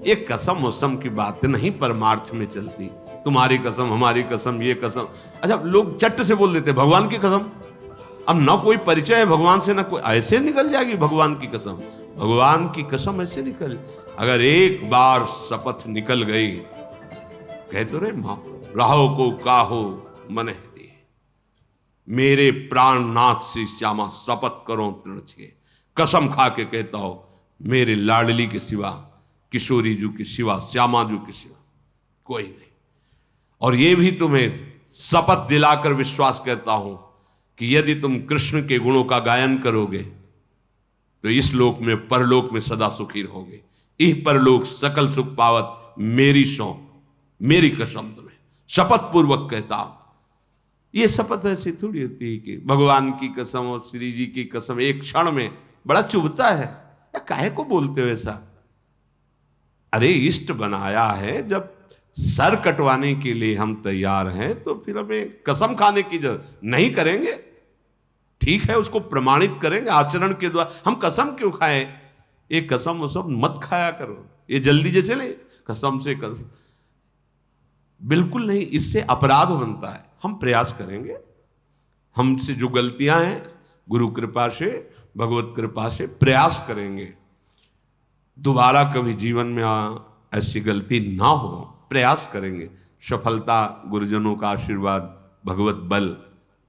ये कसम वसम की बात नहीं परमार्थ में चलती। तुम्हारी कसम, हमारी कसम, ये कसम। अच्छा, लोग चट से बोल देते भगवान की कसम। अब ना कोई परिचय है भगवान से, ना कोई, ऐसे निकल जाएगी भगवान की कसम। भगवान की कसम ऐसे निकल, अगर एक बार शपथ निकल गई, कह तो रहे मां राहो को काहो मन दे, मेरे प्राणनाथ से श्यामा शपथ करो तृण के, कसम खा के कहता हो मेरे लाडली के सिवा, किशोरी जू के सिवा, श्यामा जू के सिवा कोई नहीं। और ये भी तुम्हें शपथ दिलाकर विश्वास कहता हूं कि यदि तुम कृष्ण के गुणों का गायन करोगे तो इस लोक में परलोक में सदा सुखी रहोगे। इह परलोक सकल सुख पावत मेरी सौंप, मेरी कसम तुम्हें शपथ पूर्वक कहता हूं। ये शपथ ऐसी थोड़ी होती है कि भगवान की कसम और श्री जी की कसम एक क्षण में बड़ा चुभता है। या काहे को बोलते हो ऐसा? अरे इष्ट बनाया है, जब सर कटवाने के लिए हम तैयार हैं तो फिर हमें कसम खाने की जरूरत नहीं। करेंगे ठीक है, उसको प्रमाणित करेंगे आचरण के द्वारा। हम कसम क्यों खाएं? ये कसम वो सब मत खाया करो, ये जल्दी जैसे ले कसम से कसम, बिल्कुल नहीं, इससे अपराध बनता है। हम प्रयास करेंगे, हमसे जो गलतियां हैं गुरु कृपा से, भगवत कृपा से प्रयास करेंगे दोबारा कभी जीवन में ऐसी गलती ना हो, प्रयास करेंगे। सफलता गुरुजनों का आशीर्वाद, भगवत बल,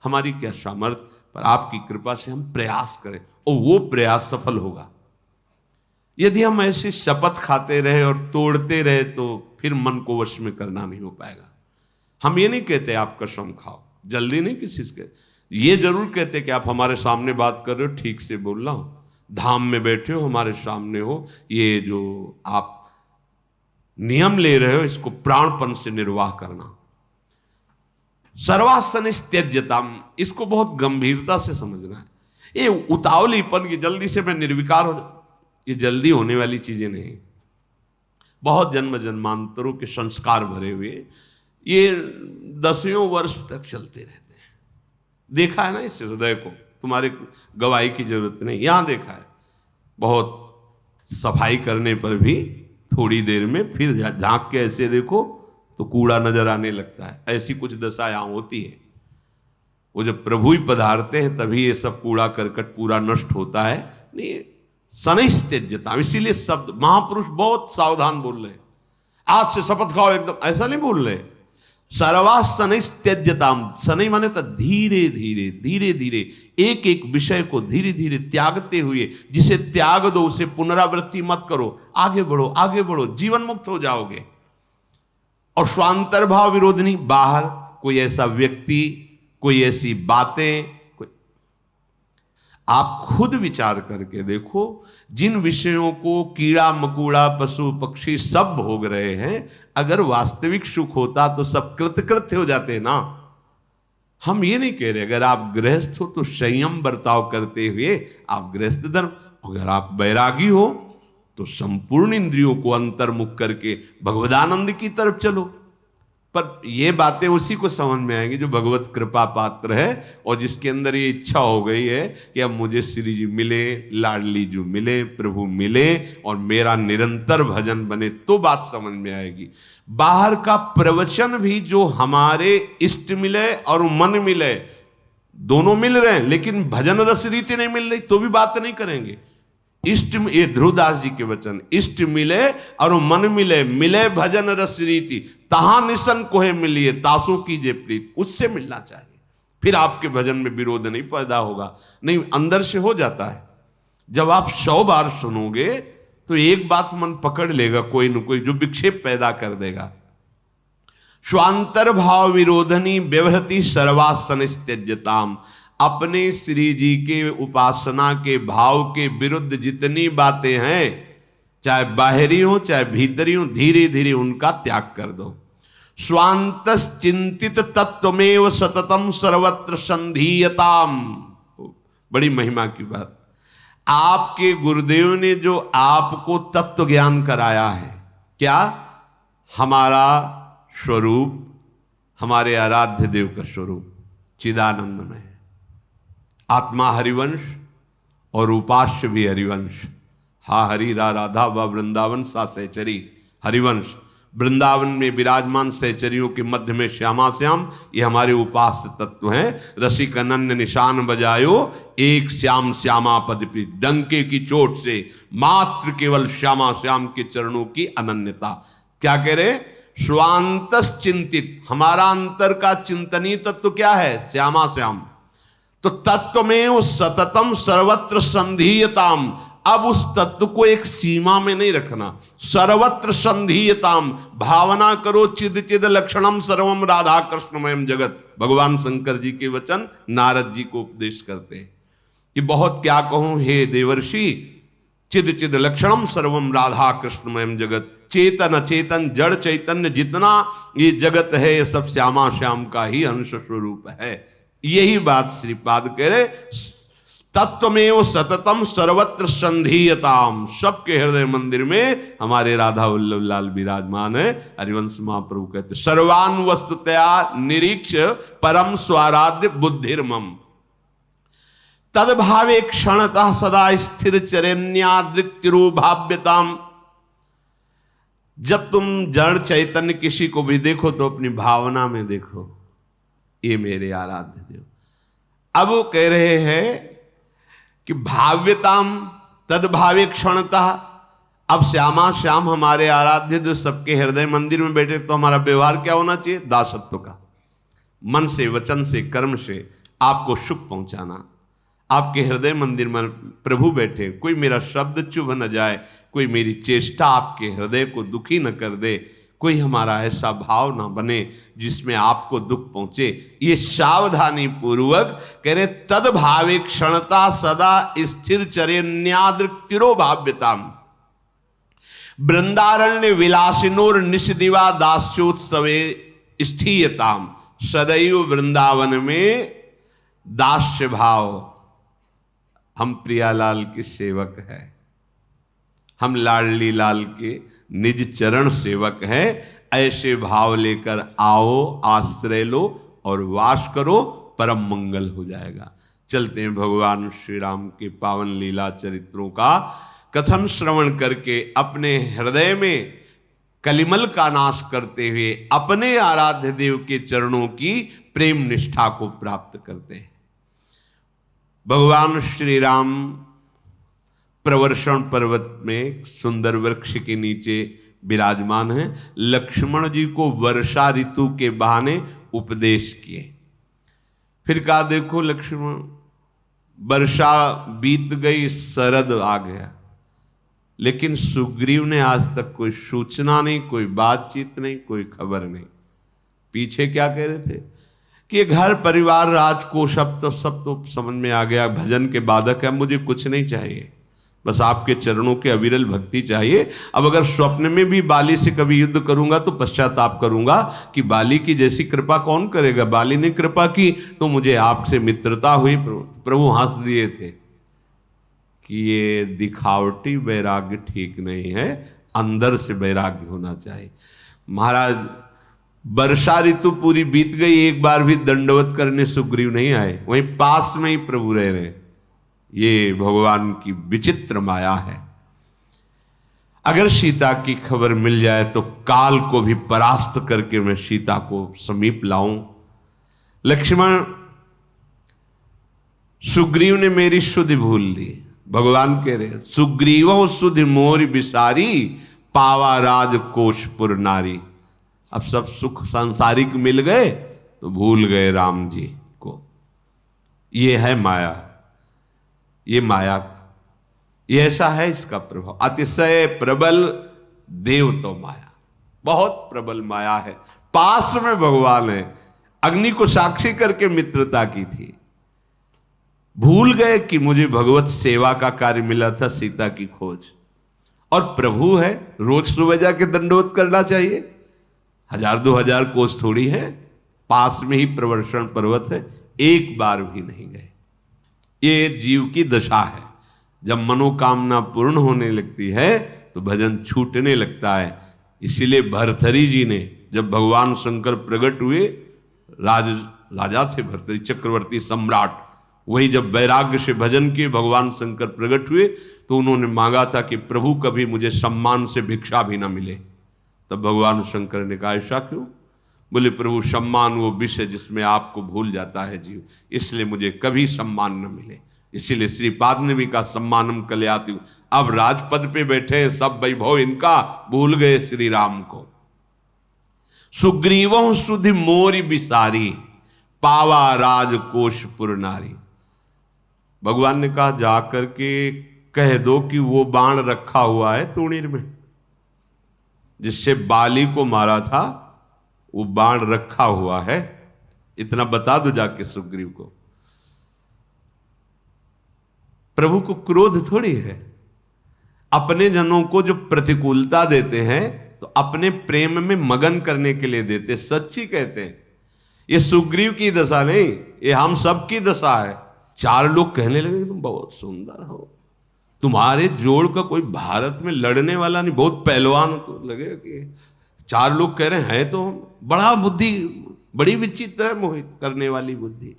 हमारी क्या सामर्थ्य, पर आपकी कृपा से हम प्रयास करें और वो प्रयास सफल होगा। यदि हम ऐसी शपथ खाते रहे और तोड़ते रहे तो फिर मन को वश में करना नहीं हो पाएगा। हम ये नहीं कहते आप कसम खाओ, जल्दी नहीं किसी से, ये जरूर कहते कि आप हमारे सामने बात कर रहे हो ठीक से बोलना, धाम में बैठे हो हमारे सामने हो, ये जो आप नियम ले रहे हो इसको प्राणपन से निर्वाह करना। सर्वासन त्यज्यताम, इसको बहुत गंभीरता से समझना है। ये उतावलीपन की जल्दी से मैं निर्विकार हो, ये जल्दी होने वाली चीजें नहीं। बहुत जन्म जन्मांतरों के संस्कार भरे हुए ये दसियों वर्ष तक चलते रहते हैं। देखा है ना इस हृदय को, तुम्हारे गवाही की जरूरत नहीं, यहां देखा है। बहुत सफाई करने पर भी थोड़ी देर में फिर झांक के ऐसे देखो तो कूड़ा नजर आने लगता है। ऐसी कुछ दशा यहां होती है। वो जब प्रभु ही पधारते हैं तभी ये सब कूड़ा करकट पूरा नष्ट होता है। नहीं, सनैस्त्यज्यता, इसीलिए शब्द महापुरुष बहुत सावधान बोल रहे हैं। आज से शपथ खाओ एकदम, ऐसा नहीं बोल रहे। सर्वा सनैस्त्यज्यताम, सनै माने तो धीरे धीरे धीरे धीरे एक एक विषय को धीरे धीरे त्यागते हुए, जिसे त्याग दो उसे पुनरावृत्ति मत करो, आगे बढ़ो आगे बढ़ो, जीवन मुक्त हो जाओगे। और स्वांतर्भाव विरोधनी, बाहर कोई ऐसा व्यक्ति, कोई ऐसी बातें, आप खुद विचार करके देखो, जिन विषयों को कीड़ा मकोड़ा पशु पक्षी सब भोग रहे हैं, अगर वास्तविक सुख होता तो सब कृतकृत्य हो जाते ना। हम ये नहीं कह रहे अगर आप गृहस्थ हो तो संयम बर्ताव करते हुए आप गृहस्थ धर्म, अगर आप बैरागी हो तो संपूर्ण इंद्रियों को अंतर्मुख करके भगवदानंद की तरफ चलो। पर ये बातें उसी को समझ में आएंगी जो भगवत कृपा पात्र है और जिसके अंदर ये इच्छा हो गई है कि अब मुझे श्री जी मिले, लाडली जी मिले, प्रभु मिले और मेरा निरंतर भजन बने, तो बात समझ में आएगी। बाहर का प्रवचन भी जो हमारे इष्ट मिले और मन मिले, दोनों मिल रहे हैं, लेकिन भजन रस रीति नहीं मिल रही तो भी बात नहीं करेंगे। इष्ट, ये ध्रुवदास जी के वचन, इष्ट मिले और मन मिले, मिले भजन रस रीति, तहां निसंग कोहे मिलिए, तासों कीजिए प्रीत, उससे मिलना चाहिए। फिर आपके भजन में विरोध नहीं पैदा होगा, नहीं अंदर से हो जाता है। जब आप 100 बार सुनोगे तो एक बात मन पकड़ लेगा, कोई न कोई जो विक्षेप पैदा कर देगा। स्वांतर भाव विरोधनी व्यवहृति सर्वासन त्यज्यताम, अपने श्री जी के उपासना के भाव के विरुद्ध जितनी बातें हैं, चाहे बाहरी हो चाहे भीतरी हो, धीरे धीरे उनका त्याग कर दो। स्वांतस चिंतित तत्वमेव सततम सर्वत्र संधीयताम, बड़ी महिमा की बात। आपके गुरुदेव ने जो आपको तत्व ज्ञान कराया है, क्या? हमारा स्वरूप, हमारे आराध्य देव का स्वरूप चिदानंद में है। आत्मा हरिवंश और उपास्य भी हरिवंश। हा हरि रा राधा व वृंदावन सा सहचरी, हरिवंश। वृंदावन में विराजमान सहचरियों के मध्य में श्यामा श्याम, ये हमारे उपास्य तत्व हैं। रसिक अनन्य निशान बजायो, एक श्याम श्यामा पद प्रीत। डंके की चोट से मात्र केवल श्यामा श्याम के चरणों की अनन्यता। क्या कह रहे? स्वांतस चिंतित, हमारा अंतर का चिंतनीय तत्व क्या है? श्यामा श्याम। तो तत्व में वो सततम सर्वत्र संधीयताम, अब उस तत्व को एक सीमा में नहीं रखना। सर्वत्र संधीयताम, भावना करो चिद चिद लक्षणम सर्वम राधा कृष्णमयम जगत। भगवान शंकर जी के वचन नारद जी को उपदेश करते हैं कि बहुत क्या कहूं हे देवर्षि, चिद चिद लक्षणम सर्वम राधा कृष्णमयम जगत। चेतन अचेतन जड़ चैतन्य जितना ये जगत है, ये सब श्यामा श्याम का ही अंश स्वरूप है। यही बात श्रीपाद कह रहे, तत्वमेव सततम सर्वत्र संधीयताम। सबके हृदय मंदिर में हमारे राधा वल्लभ लाल विराजमान है। हरिवंश महाप्रभु कहते सर्वान वस्तुतया निरीक्ष परम स्वाराध्य बुद्धिर्मम तदभावे क्षणतः सदा स्थिर चरण्यादृक्तिरो भाव्यताम। जब तुम जड़ चैतन्य किसी को भी देखो तो अपनी भावना में देखो, ये मेरे आराध्य देव। अब वो कह रहे हैं कि भाव्यताम तदभावे क्षणता। अब श्यामा श्याम हमारे आराध्य जो सबके हृदय मंदिर में बैठे, तो हमारा व्यवहार क्या होना चाहिए? दासत्व का। मन से वचन से कर्म से आपको सुख पहुंचाना। आपके हृदय मंदिर में प्रभु बैठे, कोई मेरा शब्द चुभ न जाए, कोई मेरी चेष्टा आपके हृदय को दुखी न कर दे, कोई हमारा ऐसा भाव ना बने जिसमें आपको दुख पहुंचे। ये सावधानी पूर्वक कह रहे तद भावे क्षणता सदा स्थिर चरण्यादृक्तिरो भाव्यताम। वृंदारण्य विलासिनोर निषदिवा दास्योत्सवे स्थीयताम। सदैव वृंदावन में दास्य भाव, हम प्रियालाल के सेवक हैं, हम लाडली लाल के निज चरण सेवक हैं। ऐसे भाव लेकर आओ, आश्रय लो और वास करो, परम मंगल हो जाएगा। चलते हैं भगवान श्री राम के पावन लीला चरित्रों का कथन श्रवण करके अपने हृदय में कलिमल का नाश करते हुए अपने आराध्य देव के चरणों की प्रेम निष्ठा को प्राप्त करते हैं। भगवान श्री राम प्रवर्षण पर्वत में सुंदर वृक्ष के नीचे विराजमान है। लक्ष्मण जी को वर्षा ऋतु के बहाने उपदेश किए। फिर कहा देखो लक्ष्मण, वर्षा बीत गई, शरद आ गया, लेकिन सुग्रीव ने आज तक कोई सूचना नहीं, कोई बातचीत नहीं, कोई खबर नहीं। पीछे क्या कह रहे थे कि घर परिवार राजकोष सब तो समझ में आ गया, भजन के बाधक है, मुझे कुछ नहीं चाहिए, बस आपके चरणों के अविरल भक्ति चाहिए। अब अगर स्वप्न में भी बाली से कभी युद्ध करूंगा तो पश्चाताप करूंगा कि बाली की जैसी कृपा कौन करेगा। बाली ने कृपा की तो मुझे आपसे मित्रता हुई। प्रभु हंस दिए थे कि ये दिखावटी वैराग्य ठीक नहीं है, अंदर से वैराग्य होना चाहिए। महाराज वर्षा ऋतु पूरी बीत गई, एक बार भी दंडवत करने सुग्रीव नहीं आए, वहीं पास में ही प्रभु रह रहे। ये भगवान की विचित्र माया है। अगर सीता की खबर मिल जाए तो काल को भी परास्त करके मैं सीता को समीप लाऊं। लक्ष्मण, सुग्रीव ने मेरी सुधि भूल दी। भगवान कह रहे सुग्रीव सुधि मोर बिसारी, पावा राज कोशपुर नारी। अब सब सुख सांसारिक मिल गए तो भूल गए राम जी को। ये है माया, ये माया, ये ऐसा है इसका प्रभाव। अतिशय प्रबल देव तो माया, बहुत प्रबल माया है। पास में भगवान है, अग्नि को साक्षी करके मित्रता की थी। भूल गए कि मुझे भगवत सेवा का कार्य मिला था, सीता की खोज। और प्रभु है, रोज सुबह जाके दंडवत करना चाहिए। 1000-2000 कोस थोड़ी है, पास में ही प्रवर्षण पर्वत है, एक बार भी नहीं गए। ये जीव की दशा है। जब मनोकामना पूर्ण होने लगती है तो भजन छूटने लगता है। इसीलिए भरथरी जी ने, जब भगवान शंकर प्रकट हुए, राजा थे भरथरी, चक्रवर्ती सम्राट, वही जब वैराग्य से भजन किए भगवान शंकर प्रकट हुए तो उन्होंने मांगा था कि प्रभु कभी मुझे सम्मान से भिक्षा भी ना मिले, तब भगवान शंकर ने कहा ऐसा क्यों? बोले प्रभु सम्मान वो विषय जिसमें आपको भूल जाता है जीव, इसलिए मुझे कभी सम्मान न मिले। इसीलिए श्रीपाद ने भी कहा सम्मानम कलयाति हूं। अब राजपद पे बैठे सब वैभव इनका, भूल गए श्री राम को। सुग्रीवों सुधि मोरी बिसारी, पावा राजकोशपुर नारी। भगवान ने कहा जाकर के कह दो कि वो बाण रखा हुआ है तूणीर में, जिससे बाली को मारा था, वो बाण रखा हुआ है, इतना बता दो जाके सुग्रीव को। प्रभु को क्रोध थोड़ी है, अपने जनों को जो प्रतिकूलता देते हैं तो अपने प्रेम में मगन करने के लिए देते, सच्ची कहते हैं। ये सुग्रीव की दशा नहीं, ये हम सब की दशा है। चार लोग कहने लगे तुम बहुत सुंदर हो, तुम्हारे जोड़ का कोई भारत में लड़ने वाला नहीं, बहुत पहलवान तो लगे कि चार लोग कह रहे हैं तो बड़ा बुद्धि, बड़ी विचित्र है, मोहित करने वाली बुद्धि।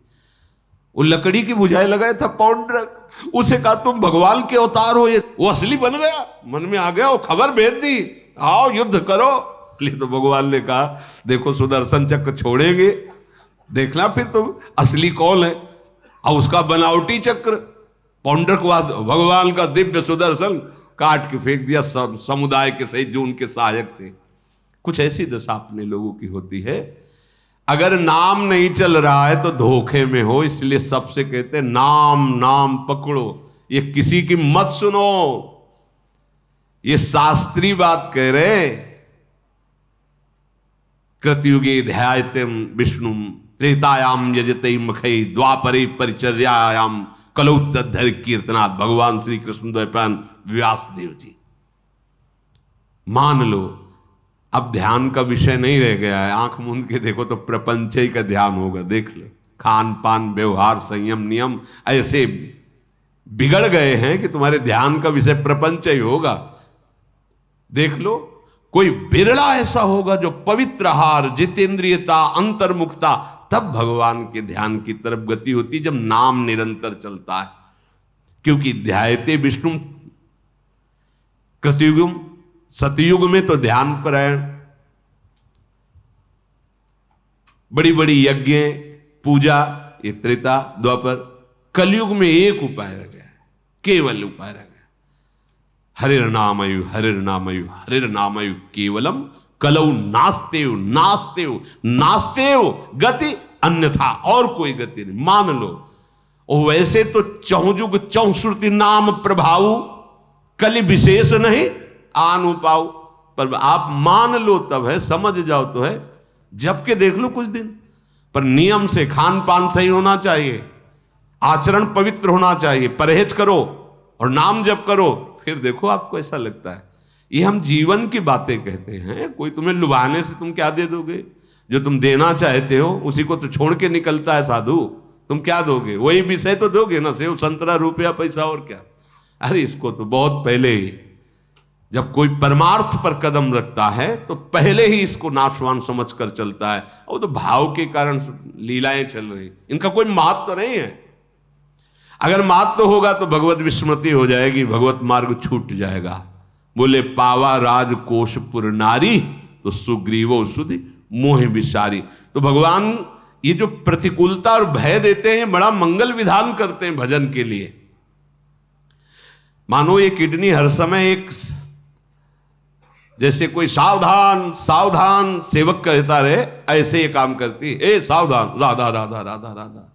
वो लकड़ी की बुझाई लगाया था पौंड्रक, उसे कहा तुम भगवान के अवतार हो, ये वो असली बन गया, मन में आ गया, वो खबर भेज दी आओ युद्ध करो। इसलिए तो भगवान ने कहा देखो सुदर्शन चक्र छोड़ेंगे, देखना फिर तुम असली कौन है। और उसका बनावटी चक्र पौंड्रकवाद, भगवान का दिव्य सुदर्शन काट के फेंक दिया, सब समुदाय के सहित जो उनके सहायक थे। कुछ ऐसी दशा अपने लोगों की होती है, अगर नाम नहीं चल रहा है तो धोखे में हो। इसलिए सबसे कहते हैं नाम नाम पकड़ो, ये किसी की मत सुनो, ये शास्त्री बात कह रहे। कृतयुगे ध्यायतेम विष्णु त्रेतायाम यजते मखई द्वापरे परिचर्यायाम कलौ तद्धर कीर्तनाथ। भगवान श्री कृष्ण द्वैपायन व्यास देव जी। मान लो अब ध्यान का विषय नहीं रह गया है, आंख मूंद के देखो तो प्रपंच ही का ध्यान होगा। देख लो खान पान व्यवहार संयम नियम ऐसे बिगड़ गए हैं कि तुम्हारे ध्यान का विषय प्रपंच ही होगा। देख लो कोई बिरला ऐसा होगा जो पवित्र आहार, जितेंद्रियता, अंतर्मुखता, तब भगवान के ध्यान की तरफ गति होती जब नाम निरंतर चलता है। क्योंकि ध्यायते विष्णु, कृतयुग सतयुग में तो ध्यान परायण, बड़ी बड़ी यज्ञ पूजा, ये त्रेता द्वापर। कलयुग में एक उपाय रह गया है, केवल उपाय रह गया, हरिर्नामयु हरिर्नामयु हरिर्नामयु केवलम कलौ नास्तेव नास्तेव नास्तेव गति अन्यथा, और कोई गति नहीं। मान लो और वैसे तो चहुजुग चौश्रुति नाम प्रभाव, कलि विशेष नहीं आनु पाओ, पर आप मान लो तब है, समझ जाओ तो है, जबकि देख लो कुछ दिन। पर नियम से खान पान सही होना चाहिए, आचरण पवित्र होना चाहिए, परहेज करो और नाम जप करो, फिर देखो आपको ऐसा लगता है। ये हम जीवन की बातें कहते हैं, कोई तुम्हें लुभाने से तुम क्या दे दोगे? जो तुम देना चाहते हो उसी को तो छोड़ के निकलता है साधु, तुम क्या दोगे? वही विषय तो दोगे ना, सेव संतरा रुपया पैसा और क्या। अरे इसको तो बहुत पहले ही, जब कोई परमार्थ पर कदम रखता है तो पहले ही इसको नाशवान समझ कर चलता है। और तो भाव के कारण लीलाएं चल रही, इनका कोई महत्व तो नहीं है। अगर महत्व होगा तो भगवत विस्मृति हो जाएगी, भगवत मार्ग छूट जाएगा। बोले पावा राजकोशपुर नारी, तो सुग्रीवो सुधि मोह विसारी। तो भगवान ये जो प्रतिकूलता और भय देते हैं, बड़ा मंगल विधान करते हैं भजन के लिए। मानो ये किडनी हर समय एक, जैसे कोई सावधान सावधान सेवक कहता रहे, ऐसे ये काम करती है। ए सावधान, राधा राधा राधा राधा,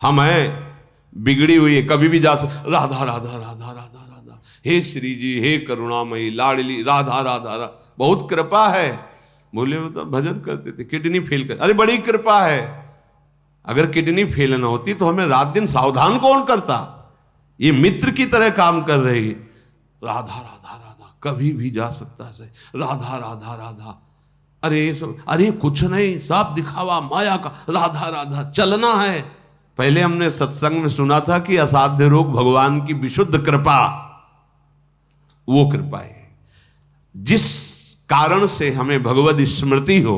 हम हैं बिगड़ी हुई है, कभी भी जा सकते, राधा राधा राधा राधा राधा, हे श्री जी, हे करुणामयी लाडली राधा राधा राधा, बहुत कृपा है। बोले वो तो भजन करते थे, किडनी फेल कर, अरे बड़ी कृपा है। अगर किडनी फेल ना होती तो हमें रात दिन सावधान कौन करता? ये मित्र की तरह काम कर रही, राधा राधा राधा, कभी भी जा सकता है, राधा राधा राधा। अरे सब, अरे कुछ नहीं, सब दिखावा माया का, राधा राधा चलना है। पहले हमने सत्संग में सुना था कि असाध्य रोग भगवान की विशुद्ध कृपा, वो कृपा है। जिस कारण से हमें भगवद स्मृति हो,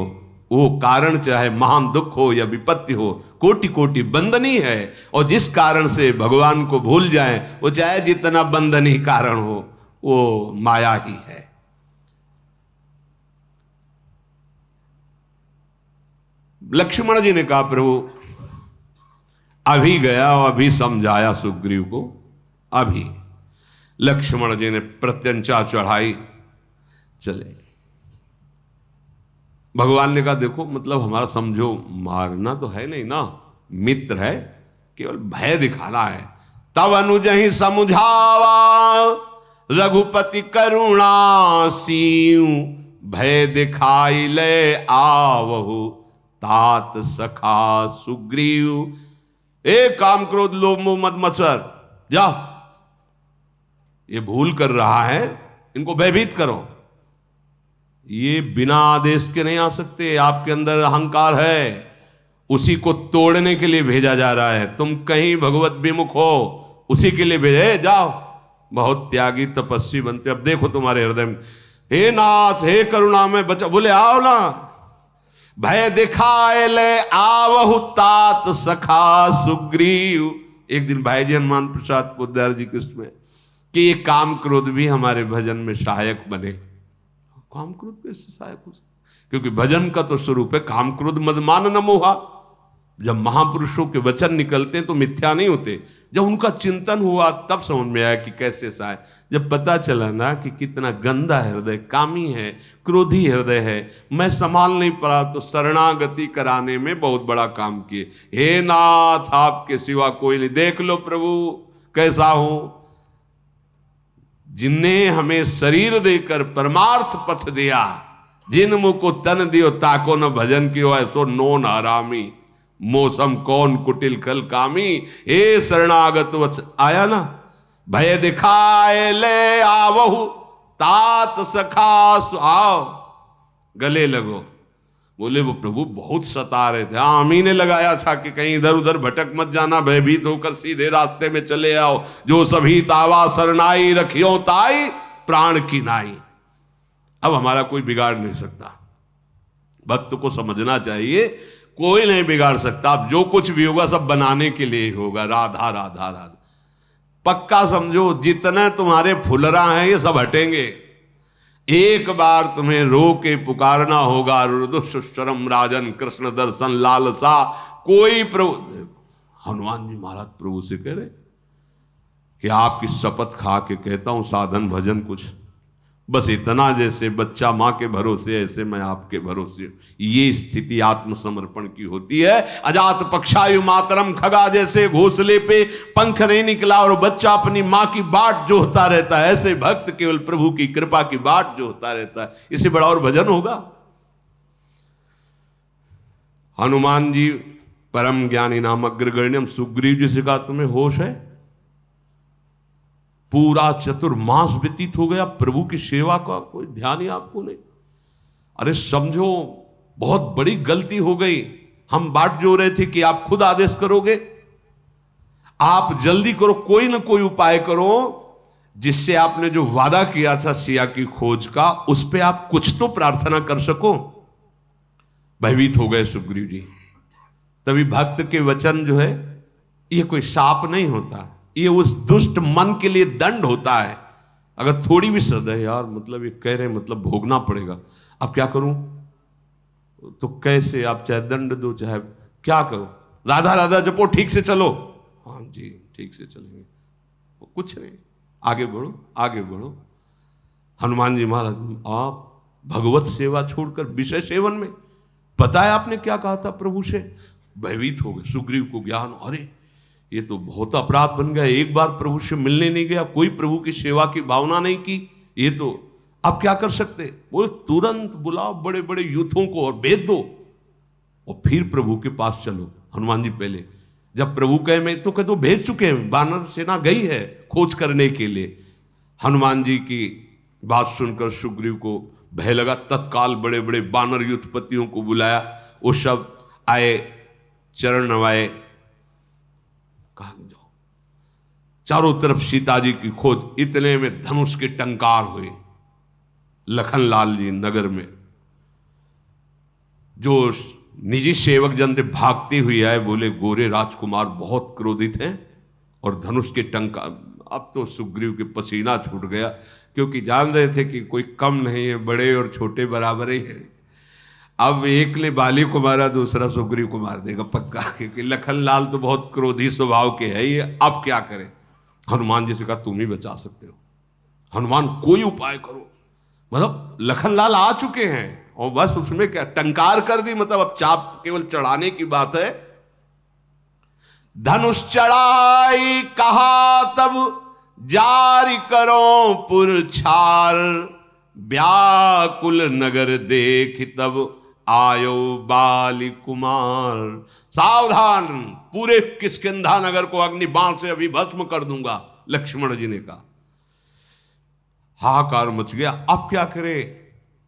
वो कारण चाहे महान दुख हो या विपत्ति हो, कोटि कोटि बंधनी है। और जिस कारण से भगवान को भूल जाए, वो चाहे जितना बंधनी कारण हो, वो माया ही है। लक्ष्मण जी ने कहा प्रभु अभी गया और अभी समझाया सुग्रीव को। अभी लक्ष्मण जी ने प्रत्यंचा चढ़ाई, चले। भगवान ने कहा देखो मतलब हमारा समझो मारना तो है नहीं ना, मित्र है, केवल भय दिखाना है। तब अनुज ही समझावा रघुपति करुणा सीऊ, भय दिखाई ले आवहु तात सखा सुग्रीव। एक काम क्रोध लोभ मोह मद मत्सर, जा, ये भूल कर रहा है, इनको भयभीत करो। ये बिना आदेश के नहीं आ सकते, आपके अंदर अहंकार है, उसी को तोड़ने के लिए भेजा जा रहा है। तुम कहीं भगवत विमुख हो, उसी के लिए भेजे, जाओ। बहुत त्यागी तपस्वी बनते। अब देखो तुम्हारे हृदय में, हे नाथ हे करुणा में बचा, बोले आओ ना। भय दिखाए ले आवहु तात सखा सुग्रीव। एक दिन भाई जी हनुमान प्रसाद पोद्दार जी के उसमें कि ये काम क्रोध भी हमारे भजन में सहायक बने। काम क्रोध कैसे सहायक हो सकते? क्योंकि भजन का तो स्वरूप है काम क्रोध मदमान न मोहा। जब महापुरुषों के वचन निकलते तो मिथ्या नहीं होते। जब उनका चिंतन हुआ तब समझ में आया कि कैसे सहाय। जब पता चला ना कि कितना गंदा हृदय, कामी है, क्रोधी हृदय है, मैं संभाल नहीं पड़ा, तो शरणागति कराने में बहुत बड़ा काम किए। हे नाथ आपके सिवा कोई नहीं, देख लो प्रभु कैसा हूं। जिनने हमें शरीर देकर परमार्थ पथ दिया, जिन मुख को तन दियो ताको न भजन कियो, ऐसो नोन हरामी मौसम कौन कुटिल खल कामी। ए शरणागत वत्स, आया ना। भय दिखाए ले आवहु तात सखा, आओ गले लगो। बोले वो प्रभु बहुत सता रहे थे। हाँ, हम ही ने लगाया था कि कहीं इधर उधर भटक मत जाना, भयभीत होकर सीधे रास्ते में चले आओ। जो सभी तावा सरनाई रखियो ताई प्राण की नाई। अब हमारा कोई बिगाड़ नहीं सकता। भक्त को समझना चाहिए कोई नहीं बिगाड़ सकता। अब जो कुछ भी होगा सब बनाने के लिए ही होगा। राधा राधा राधा पक्का समझो, जितने तुम्हारे फुलरा हैं ये सब हटेंगे। एक बार तुम्हें रो के पुकारना होगा, रुदुश्वरम राजन कृष्ण दर्शन लालसा। कोई प्रभु, हनुमान जी महाराज प्रभु से कह रहे कि आपकी शपथ खा के कहता हूं साधन भजन कुछ बस इतना, जैसे बच्चा मां के भरोसे ऐसे मैं आपके भरोसे। ये स्थिति आत्मसमर्पण की होती है। अजात पक्षायु मातरम खगा, जैसे घोंसले पे पंख नहीं निकला और बच्चा अपनी मां की बाट जो होता रहता है, ऐसे भक्त केवल प्रभु की कृपा की बाट जो होता रहता है। इससे बड़ा और भजन होगा। हनुमान जी परम ज्ञानी नाम अग्रगण्यम, सुग्रीव जी से कहा तुम्हें होश है? पूरा चतुर्मास व्यतीत हो गया, प्रभु की सेवा का कोई ध्यान ही आपको नहीं। अरे समझो बहुत बड़ी गलती हो गई। हम बाट जो रहे थे कि आप खुद आदेश करोगे। आप जल्दी करो, कोई ना कोई उपाय करो जिससे आपने जो वादा किया था सिया की खोज का, उस पे आप कुछ तो प्रार्थना कर सको। भयभीत हो गए सुग्रीव जी। तभी भक्त के वचन जो है ये कोई शाप नहीं होता, ये उस दुष्ट मन के लिए दंड होता है। अगर थोड़ी भी श्रद्धा है, यार मतलब ये कह रहे मतलब भोगना पड़ेगा, अब क्या करूं? तो कैसे आप चाहे दंड दो चाहे क्या करो, राधा राधा जपो, ठीक से चलो। हाँ जी ठीक से चलेंगे, कुछ नहीं, आगे बढ़ो आगे बढ़ो। हनुमान जी महाराज आप भगवत सेवा छोड़कर विषय सेवन में, पता है आपने क्या कहा था प्रभु से? भयभीत हो गए। सुग्रीव को ज्ञान, अरे ये तो बहुत अपराध बन गया, एक बार प्रभु से मिलने नहीं गया, कोई प्रभु की सेवा की भावना नहीं की, ये तो अब क्या कर सकते? बोले तुरंत बुलाओ बड़े बड़े यूथों को और भेज दो और फिर प्रभु के पास चलो। हनुमान जी पहले जब प्रभु कहे मैं तो कह दो भेज चुके हैं, वानर सेना गई है खोज करने के लिए। हनुमान जी की बात सुनकर सुग्रीव को भय लगा, तत्काल बड़े बड़े वानर युद्धपतियों को बुलाया। वो सब आए, चरण नवाए, कहा जाओ। चारों तरफ सीता जी की खोज। इतने में धनुष के टंकार हुए। लखनलाल जी नगर में जो निजी सेवक जन थे भागते हुए आए, बोले गोरे राजकुमार बहुत क्रोधित हैं और धनुष के टंकार। अब तो सुग्रीव के पसीना छूट गया, क्योंकि जान रहे थे कि कोई कम नहीं है, बड़े और छोटे बराबर ही हैं। अब एक ने बाली को मारा, दूसरा सुग्रीव को मार देगा पक्का, क्योंकि लखनलाल तो बहुत क्रोधी स्वभाव के है ये। अब क्या करें? हनुमान जी से कहा तुम ही बचा सकते हो, हनुमान कोई उपाय करो। मतलब लखनलाल आ चुके हैं और बस उसमें क्या टंकार कर दी, मतलब अब चाप केवल चढ़ाने की बात है। धनुष चढ़ाई कहा तब जारी करो पुरछार, व्याकुल नगर देख तब आयो बाली कुमार। सावधान, पूरे किष्किंधा नगर को अग्निबाण से अभी भस्म कर दूंगा, लक्ष्मण जी ने कहा। हाहाकार मच गया। अब क्या करे?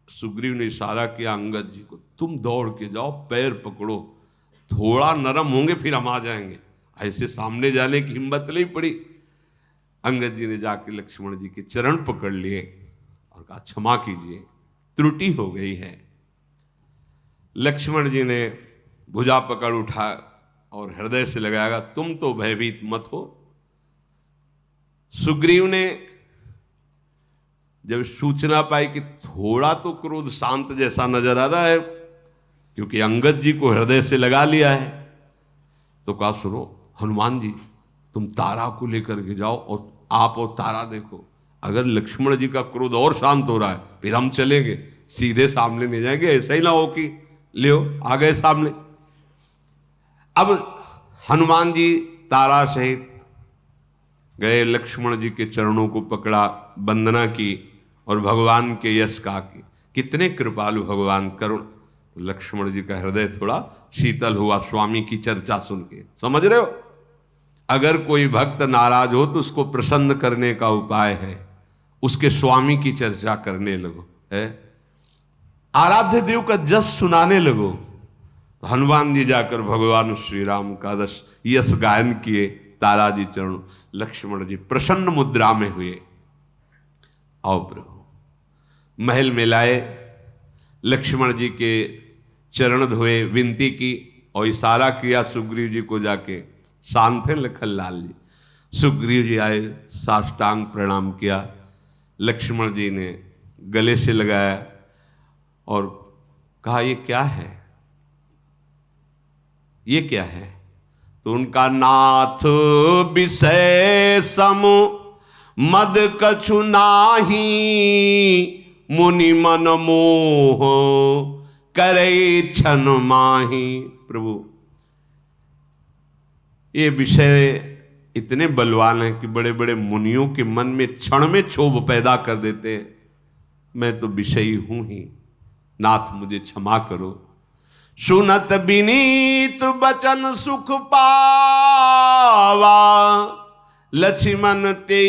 सुग्रीव ने इशारा किया अंगद जी को, तुम दौड़ के जाओ, पैर पकड़ो, थोड़ा नरम होंगे फिर हम आ जाएंगे। ऐसे सामने जाने की हिम्मत नहीं पड़ी। अंगद जी ने जाके लक्ष्मण जी के चरण पकड़ लिए और कहा क्षमा कीजिए, त्रुटि हो गई है। लक्ष्मण जी ने भुजा पकड़ उठा और हृदय से लगाया, तुम तो भयभीत मत हो। सुग्रीव ने जब सूचना पाई कि थोड़ा तो क्रोध शांत जैसा नजर आ रहा है, क्योंकि अंगद जी को हृदय से लगा लिया है, तो कहा सुनो हनुमान जी, तुम तारा को लेकर के जाओ और आप और तारा देखो, अगर लक्ष्मण जी का क्रोध और शांत हो रहा है फिर हम चलेंगे, सीधे सामने नहीं जाएंगे, ऐसा ही ना हो कि लियो आ गए सामने। अब हनुमान जी तारा सहित गए, लक्ष्मण जी के चरणों को पकड़ा, वंदना की और भगवान के यश कहा कि कितने कृपालु भगवान, करुण। लक्ष्मण जी का हृदय थोड़ा शीतल हुआ स्वामी की चर्चा सुन के। समझ रहे हो, अगर कोई भक्त नाराज हो तो उसको प्रसन्न करने का उपाय है उसके स्वामी की चर्चा करने लगो, है आराध्य देव का जस सुनाने लगो। तो हनुमान जी जाकर भगवान श्री राम का रस यश गायन किए, तारा जी चरण, लक्ष्मण जी प्रसन्न मुद्रा में हुए। आओ प्रभु, महल में लाए, लक्ष्मण जी के चरण धोए, विनती की और इशारा किया सुग्रीव जी को, जाके शांत है लखनलाल जी। सुग्रीव जी आए, साष्टांग प्रणाम किया, लक्ष्मण जी ने गले से लगाया और कहा ये क्या है, ये क्या है? तो उनका नाथ विषय सम मद कछु नाही, मुनि मन मोह करे छन माही। प्रभु ये विषय इतने बलवान हैं कि बड़े बड़े मुनियों के मन में क्षण में क्षोभ पैदा कर देते हैं। मैं तो विषयी हूं ही, नाथ मुझे क्षमा करो। सुनत विनीत बचन सुख पावा, लक्ष्मण ते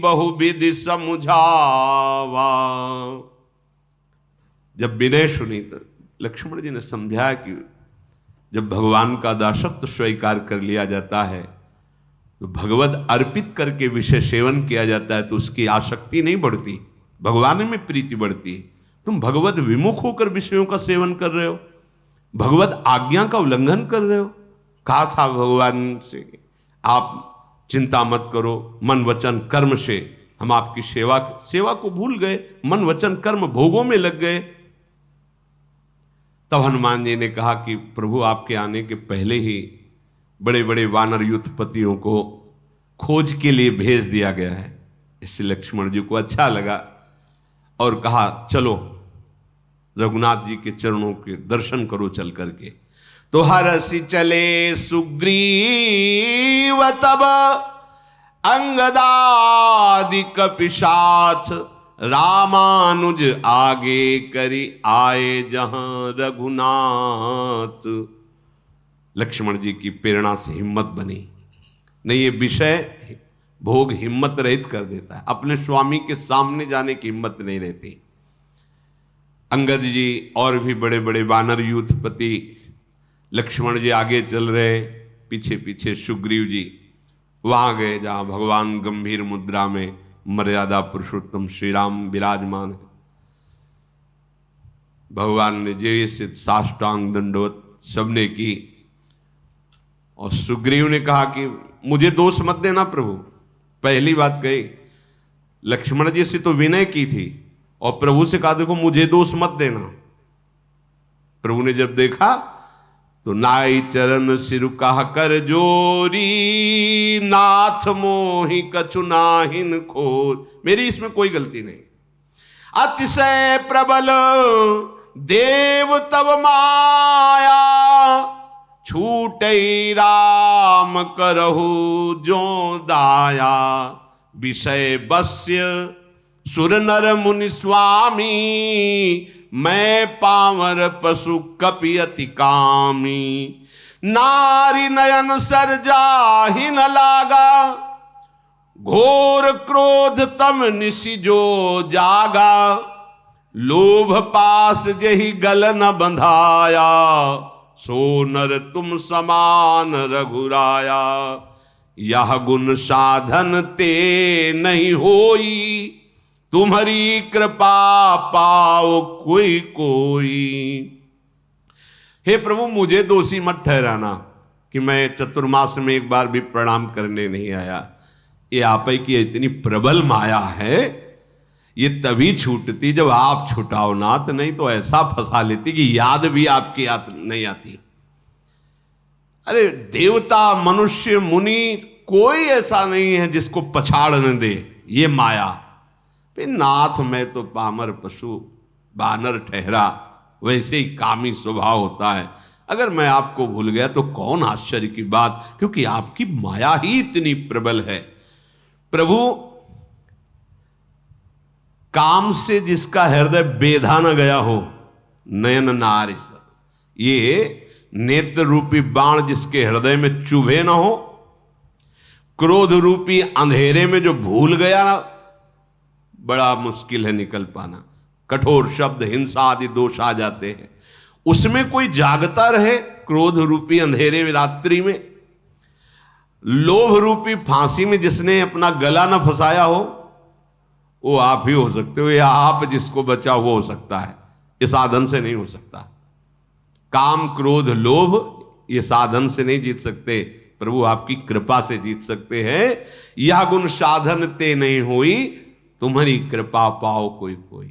बहुविधि समझावा। जब विनय सुनी तो लक्ष्मण जी ने समझाया कि जब भगवान का दासत्व स्वीकार कर लिया जाता है तो भगवत अर्पित करके विषय सेवन किया जाता है तो उसकी आसक्ति नहीं बढ़ती, भगवान में प्रीति बढ़ती है। तुम भगवत विमुख होकर विषयों का सेवन कर रहे हो, भगवत आज्ञा का उल्लंघन कर रहे हो। कहा था भगवान से आप चिंता मत करो, मन वचन कर्म से हम आपकी सेवा को भूल गए, मन वचन कर्म भोगों में लग गए। तब हनुमान जी ने कहा कि प्रभु आपके आने के पहले ही बड़े बड़े वानर युद्धपतियों को खोज के लिए भेज दिया गया है। इससे लक्ष्मण जी को अच्छा लगा और कहा चलो रघुनाथ जी के चरणों के दर्शन करो चल करके। तो हरसि चले सुग्रीव तब अंगदादि कपिशाथ, रामानुज आगे करी आए जहां रघुनाथ। लक्ष्मण जी की प्रेरणा से हिम्मत बनी। नहीं, ये विषय भोग हिम्मत रहित कर देता है, अपने स्वामी के सामने जाने की हिम्मत नहीं रहती। अंगद जी और भी बड़े बड़े वानर यूथपति, लक्ष्मण जी आगे चल रहे, पीछे पीछे सुग्रीव जी वहां गए जहां भगवान गंभीर मुद्रा में मर्यादा पुरुषोत्तम श्री राम विराजमान है। भगवान ने जय साष्टांग दंडवत सबने की और सुग्रीव ने कहा कि मुझे दोष मत देना प्रभु। पहली बात कही, लक्ष्मण जी से तो विनय की थी और प्रभु से कहा देखो मुझे दोष मत देना। प्रभु ने जब देखा तो नाई चरण सिर कह कर जोरी, नाथ मोहि कछु नाहिन खोर। मेरी इसमें कोई गलती नहीं। अतिशय प्रबल देव तब माया, छूटई राम करहु जो दाया। विषय बस्य सुर नर मुनि स्वामी, मैं पामर पशु कपि अति कामी। नारी नयन सर जाहि न लागा, घोर क्रोध तम निशि जो जागा। लोभ पास जहि गल न बंधाया, सो नर तुम समान रघुराया। यह गुण साधन ते नहीं होई, तुम्हारी कृपा पाओ कोई कोई। हे प्रभु, मुझे दोषी मत ठहराना कि मैं चतुर्मास में एक बार भी प्रणाम करने नहीं आया। ये आप ही की इतनी प्रबल माया है, ये तभी छूटती जब आप छुटाओ नाथ, नहीं तो ऐसा फंसा लेती कि याद भी आपकी नहीं आती। अरे देवता मनुष्य मुनि कोई ऐसा नहीं है जिसको पछाड़ न दे ये माया। फिर नाथ मैं तो पामर पशु बानर ठहरा, वैसे ही कामी स्वभाव होता है। अगर मैं आपको भूल गया तो कौन आश्चर्य की बात, क्योंकि आपकी माया ही इतनी प्रबल है। प्रभु, काम से जिसका हृदय बेधा न गया हो, नयन नारी, ये नेत्र रूपी बाण जिसके हृदय में चुभे न हो, क्रोध रूपी अंधेरे में जो भूल गया, बड़ा मुश्किल है निकल पाना। कठोर शब्द, हिंसा आदि दोष आ जाते हैं। उसमें कोई जागता रहे क्रोध रूपी अंधेरे में रात्रि में, लोभ रूपी फांसी में जिसने अपना गला न फंसाया हो, वो आप ही हो सकते हो, या आप जिसको बचा वो हो सकता है। ये साधन से नहीं हो सकता। काम क्रोध लोभ ये साधन से नहीं जीत सकते, प्रभु आपकी कृपा से जीत सकते हैं। यह गुण साधन ते नहीं हुई, तुम्हारी कृपा पाओ कोई कोई।